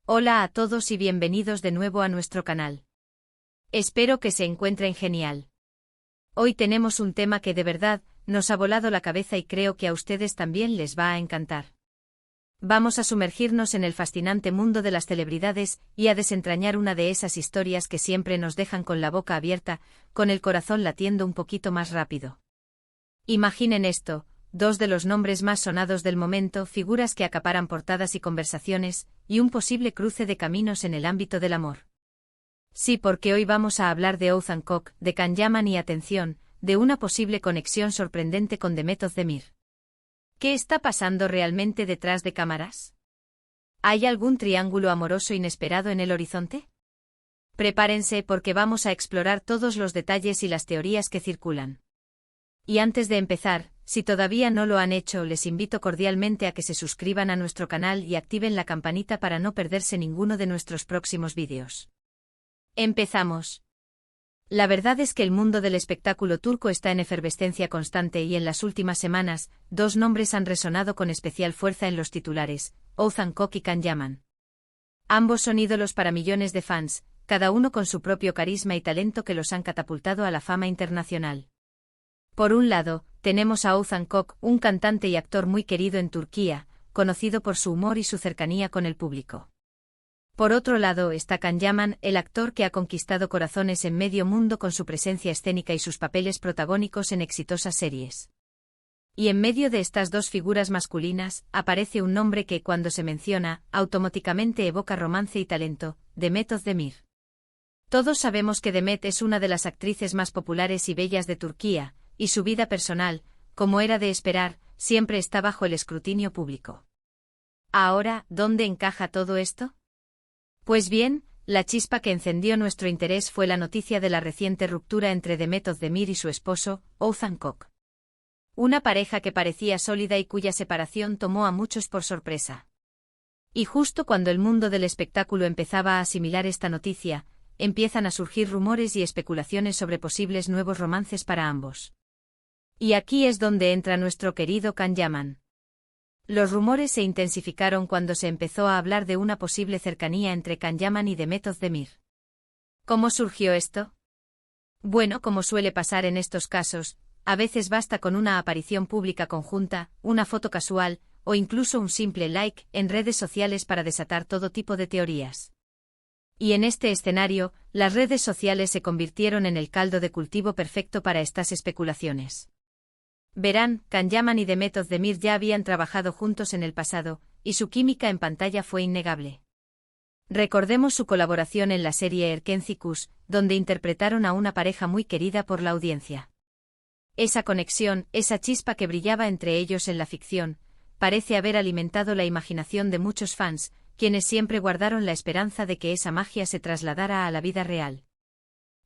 Hola a todos y bienvenidos de nuevo a nuestro canal. Espero que se encuentren genial. Hoy tenemos un tema que de verdad nos ha volado la cabeza y creo que a ustedes también les va a encantar. Vamos a sumergirnos en el fascinante mundo de las celebridades y a desentrañar una de esas historias que siempre nos dejan con la boca abierta, con el corazón latiendo un poquito más rápido. Imaginen esto. Dos de los nombres más sonados del momento, figuras que acaparan portadas y conversaciones, y un posible cruce de caminos en el ámbito del amor. Sí, porque hoy vamos a hablar de Oğuzhan Koç, de Can Yaman y atención, de una posible conexión sorprendente con Demet Özdemir. ¿Qué está pasando realmente detrás de cámaras? ¿Hay algún triángulo amoroso inesperado en el horizonte? Prepárense porque vamos a explorar todos los detalles y las teorías que circulan. Y antes de empezar, si todavía no lo han hecho, les invito cordialmente a que se suscriban a nuestro canal y activen la campanita para no perderse ninguno de nuestros próximos vídeos. Empezamos. La verdad es que el mundo del espectáculo turco está en efervescencia constante y en las últimas semanas, dos nombres han resonado con especial fuerza en los titulares: Oğuzhan Koç y Can Yaman. Ambos son ídolos para millones de fans, cada uno con su propio carisma y talento que los han catapultado a la fama internacional. Por un lado, tenemos a Oğuzhan Koç, un cantante y actor muy querido en Turquía, conocido por su humor y su cercanía con el público. Por otro lado está Can Yaman, el actor que ha conquistado corazones en medio mundo con su presencia escénica y sus papeles protagónicos en exitosas series. Y en medio de estas dos figuras masculinas, aparece un nombre que, cuando se menciona, automáticamente evoca romance y talento: Demet Özdemir. Todos sabemos que Demet es una de las actrices más populares y bellas de Turquía, y su vida personal, como era de esperar, siempre está bajo el escrutinio público. Ahora, ¿dónde encaja todo esto? Pues bien, la chispa que encendió nuestro interés fue la noticia de la reciente ruptura entre Demet Özdemir y su esposo, Oğuzhan Koç. Una pareja que parecía sólida y cuya separación tomó a muchos por sorpresa. Y justo cuando el mundo del espectáculo empezaba a asimilar esta noticia, empiezan a surgir rumores y especulaciones sobre posibles nuevos romances para ambos. Y aquí es donde entra nuestro querido Can Yaman. Los rumores se intensificaron cuando se empezó a hablar de una posible cercanía entre Can Yaman y Demet Özdemir. ¿Cómo surgió esto? Bueno, como suele pasar en estos casos, a veces basta con una aparición pública conjunta, una foto casual, o incluso un simple like en redes sociales para desatar todo tipo de teorías. Y en este escenario, las redes sociales se convirtieron en el caldo de cultivo perfecto para estas especulaciones. Verán, Can Yaman y Demet Özdemir ya habían trabajado juntos en el pasado, y su química en pantalla fue innegable. Recordemos su colaboración en la serie Erkenci Kuş, donde interpretaron a una pareja muy querida por la audiencia. Esa conexión, esa chispa que brillaba entre ellos en la ficción, parece haber alimentado la imaginación de muchos fans, quienes siempre guardaron la esperanza de que esa magia se trasladara a la vida real.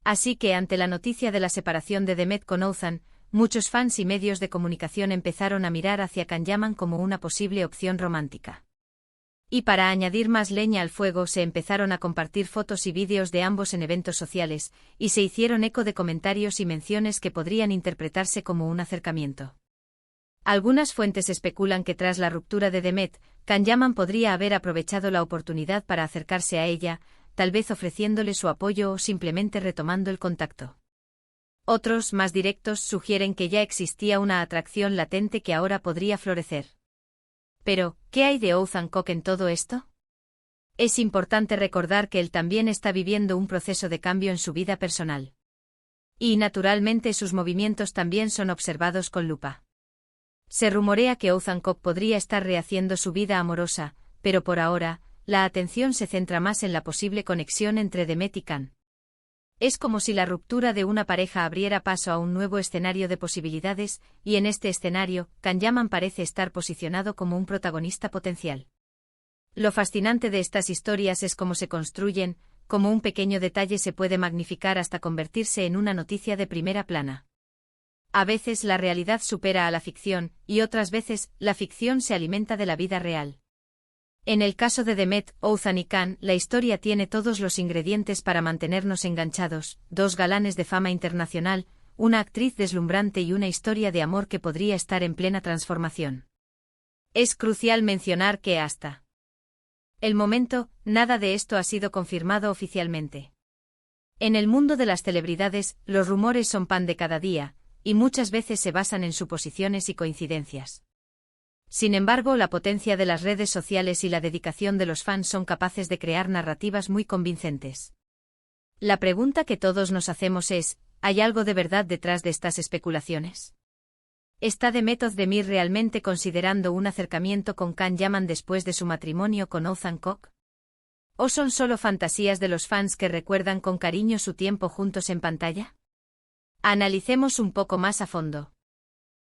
Así que ante la noticia de la separación de Demet con Oğuzhan, muchos fans y medios de comunicación empezaron a mirar hacia Can Yaman como una posible opción romántica. Y para añadir más leña al fuego se empezaron a compartir fotos y vídeos de ambos en eventos sociales, y se hicieron eco de comentarios y menciones que podrían interpretarse como un acercamiento. Algunas fuentes especulan que tras la ruptura de Demet, Can Yaman podría haber aprovechado la oportunidad para acercarse a ella, tal vez ofreciéndole su apoyo o simplemente retomando el contacto. Otros, más directos, sugieren que ya existía una atracción latente que ahora podría florecer. Pero, ¿qué hay de Oğuzhan Koç en todo esto? Es importante recordar que él también está viviendo un proceso de cambio en su vida personal. Y naturalmente sus movimientos también son observados con lupa. Se rumorea que Oğuzhan Koç podría estar rehaciendo su vida amorosa, pero por ahora, la atención se centra más en la posible conexión entre Demet y Can. Es como si la ruptura de una pareja abriera paso a un nuevo escenario de posibilidades, y en este escenario, Can Yaman parece estar posicionado como un protagonista potencial. Lo fascinante de estas historias es cómo se construyen, cómo un pequeño detalle se puede magnificar hasta convertirse en una noticia de primera plana. A veces la realidad supera a la ficción, y otras veces, la ficción se alimenta de la vida real. En el caso de Demet, Oğuzhan y Can, la historia tiene todos los ingredientes para mantenernos enganchados: dos galanes de fama internacional, una actriz deslumbrante y una historia de amor que podría estar en plena transformación. Es crucial mencionar que hasta El momento, nada de esto ha sido confirmado oficialmente. En el mundo de las celebridades, los rumores son pan de cada día, y muchas veces se basan en suposiciones y coincidencias. Sin embargo, la potencia de las redes sociales y la dedicación de los fans son capaces de crear narrativas muy convincentes. La pregunta que todos nos hacemos es, ¿hay algo de verdad detrás de estas especulaciones? ¿Está Demet Özdemir realmente considerando un acercamiento con Can Yaman después de su matrimonio con Oğuzhan Koç? ¿O son solo fantasías de los fans que recuerdan con cariño su tiempo juntos en pantalla? Analicemos un poco más a fondo.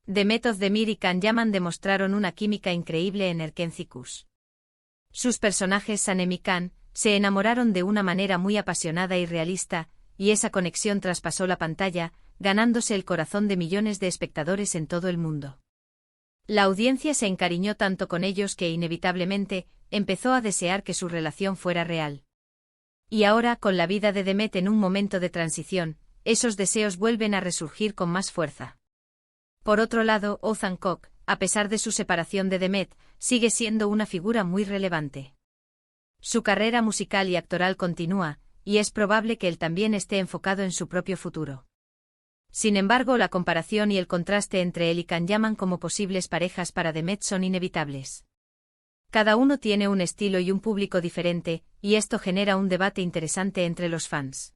Demet Özdemir y Can Yaman demostraron una química increíble en Erkenci. Sus personajes Sanem y Can se enamoraron de una manera muy apasionada y realista, y esa conexión traspasó la pantalla, ganándose el corazón de millones de espectadores en todo el mundo. La audiencia se encariñó tanto con ellos que inevitablemente empezó a desear que su relación fuera real. Y ahora, con la vida de Demet en un momento de transición, esos deseos vuelven a resurgir con más fuerza. Por otro lado, Oğuzhan Koç, a pesar de su separación de Demet, sigue siendo una figura muy relevante. Su carrera musical y actoral continúa, y es probable que él también esté enfocado en su propio futuro. Sin embargo, la comparación y el contraste entre él y Can Yaman como posibles parejas para Demet son inevitables. Cada uno tiene un estilo y un público diferente, y esto genera un debate interesante entre los fans.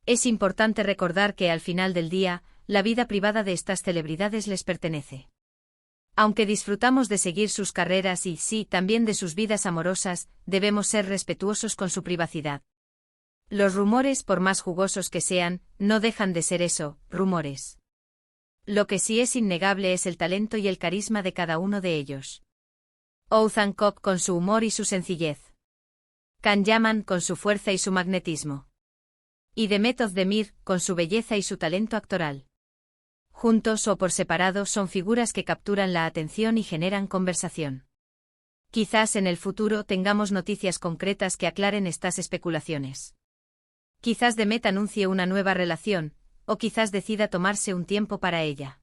Es importante recordar que al final del día, la vida privada de estas celebridades les pertenece. Aunque disfrutamos de seguir sus carreras y, sí, también de sus vidas amorosas, debemos ser respetuosos con su privacidad. Los rumores, por más jugosos que sean, no dejan de ser eso, rumores. Lo que sí es innegable es el talento y el carisma de cada uno de ellos. Oğuzhan Koç con su humor y su sencillez. Can Yaman con su fuerza y su magnetismo. Y Demet Özdemir con su belleza y su talento actoral. Juntos o por separado son figuras que capturan la atención y generan conversación. Quizás en el futuro tengamos noticias concretas que aclaren estas especulaciones. Quizás Demet anuncie una nueva relación, o quizás decida tomarse un tiempo para ella.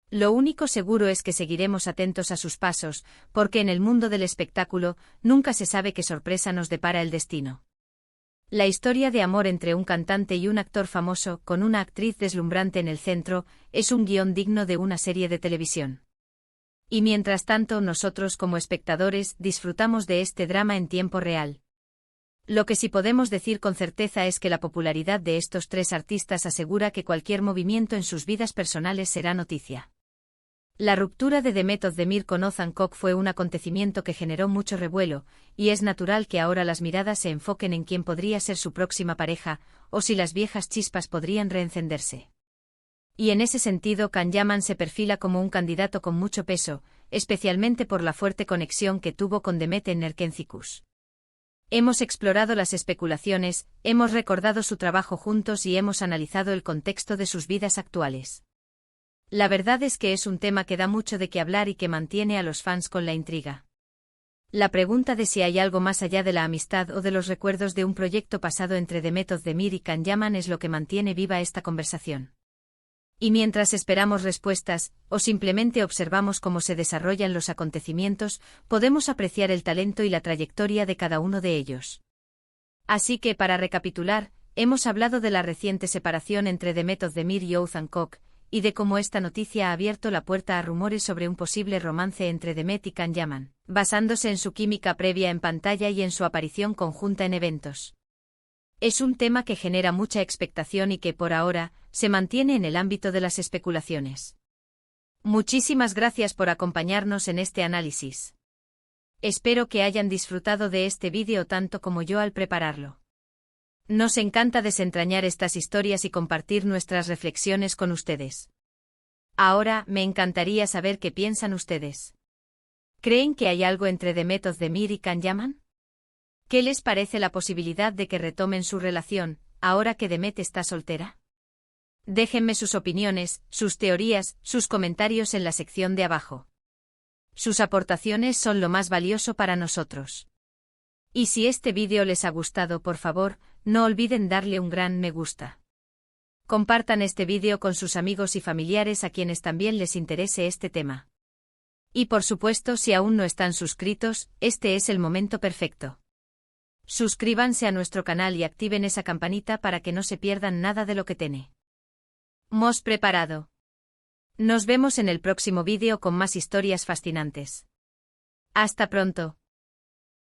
Lo único seguro es que seguiremos atentos a sus pasos, porque en el mundo del espectáculo, nunca se sabe qué sorpresa nos depara el destino. La historia de amor entre un cantante y un actor famoso, con una actriz deslumbrante en el centro, es un guión digno de una serie de televisión. Y mientras tanto nosotros como espectadores disfrutamos de este drama en tiempo real. Lo que sí podemos decir con certeza es que la popularidad de estos tres artistas asegura que cualquier movimiento en sus vidas personales será noticia. La ruptura de Demet Özdemir con Oğuzhan Koç fue un acontecimiento que generó mucho revuelo, y es natural que ahora las miradas se enfoquen en quién podría ser su próxima pareja, o si las viejas chispas podrían reencenderse. Y en ese sentido Can Yaman se perfila como un candidato con mucho peso, especialmente por la fuerte conexión que tuvo con Demet en Erkenci. Hemos explorado las especulaciones, hemos recordado su trabajo juntos y hemos analizado el contexto de sus vidas actuales. La verdad es que es un tema que da mucho de qué hablar y que mantiene a los fans con la intriga. La pregunta de si hay algo más allá de la amistad o de los recuerdos de un proyecto pasado entre Demet Özdemir y Can Yaman es lo que mantiene viva esta conversación. Y mientras esperamos respuestas, o simplemente observamos cómo se desarrollan los acontecimientos, podemos apreciar el talento y la trayectoria de cada uno de ellos. Así que, para recapitular, hemos hablado de la reciente separación entre Demet Özdemir y Oğuzhan Koç, y de cómo esta noticia ha abierto la puerta a rumores sobre un posible romance entre Demet y Can Yaman, basándose en su química previa en pantalla y en su aparición conjunta en eventos. Es un tema que genera mucha expectación y que, por ahora, se mantiene en el ámbito de las especulaciones. Muchísimas gracias por acompañarnos en este análisis. Espero que hayan disfrutado de este vídeo tanto como yo al prepararlo. Nos encanta desentrañar estas historias y compartir nuestras reflexiones con ustedes. Ahora, me encantaría saber qué piensan ustedes. ¿Creen que hay algo entre Demet Özdemir y Can Yaman? ¿Qué les parece la posibilidad de que retomen su relación, ahora que Demet está soltera? Déjenme sus opiniones, sus teorías, sus comentarios en la sección de abajo. Sus aportaciones son lo más valioso para nosotros. Y si este vídeo les ha gustado, por favor, no olviden darle un gran me gusta. Compartan este vídeo con sus amigos y familiares a quienes también les interese este tema. Y por supuesto, si aún no están suscritos, este es el momento perfecto. Suscríbanse a nuestro canal y activen esa campanita para que no se pierdan nada de lo que hemos preparado. Nos vemos en el próximo vídeo con más historias fascinantes. Hasta pronto.